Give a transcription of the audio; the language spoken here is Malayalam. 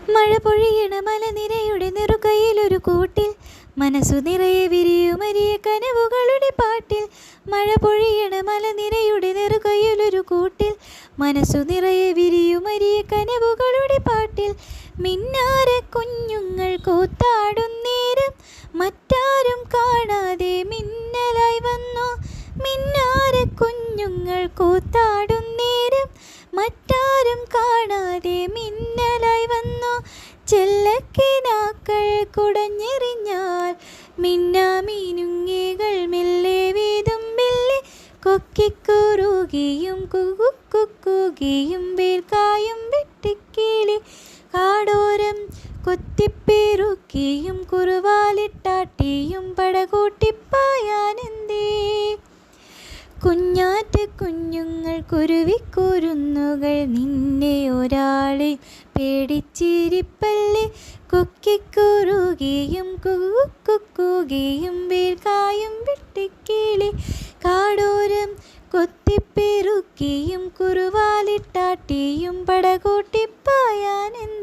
മഴ പൊഴിയണ മലനിരയുടെ നെറുകയിലൊരു കൂട്ടിൽ മനസ്സു നിറയെ വിരിയുമരിയ കനവുകളുടെ പാട്ടിൽ. മഴ പൊഴിയണ മലനിരയുടെ നെറുകയിലൊരു കൂട്ടിൽ മനസ്സു നിറയെ വിരിയുമരിയ കനവുകളുടെ പാട്ടിൽ. മിന്നാര കുഞ്ഞുങ്ങൾ കൂത്താടുന്നേരം മറ്റാരും കാണാതെ മിന്നലായി വന്നു. മിന്നാര കുഞ്ഞുങ്ങൾ കൂത്താടുന്നേരം മറ്റാരും കാണാതെ മിന്നലായി വന്നു. ചെല്ലക്കിനാക്കൾ കുടഞ്ഞെറിഞ്ഞാൽ മിന്നാമീനുങ്ങികൾ മെല്ലെ വീതുമ്പില്ലേ. കൊക്കിക്കുറുകിയും കുകുക്കുകുകിയും വേൽക്കായും വെട്ടിക്കിളി കാടോരം കൊത്തിപ്പെറുക്കിയും കുറുവാലിട്ടാട്ടിയും പടകൂട്ടിപ്പായാനെന്തേ. കുഞ്ഞാറ്റ കുഞ്ഞുങ്ങൾ കുരുവിക്കുരുന്നുകൾ നിന്നെ ഒരാളെ പേടിച്ചിരിപ്പല്ലേ. കൊക്കിക്കുറുകിയും കുകുക്കുകുകിയും വേൽക്കായും വെട്ടിക്കിളി കാടോരം കൊത്തിപ്പെറുക്കിയും കുറുവാലിട്ടാട്ടിയും പടകൂട്ടിപ്പായാനെന്തേ.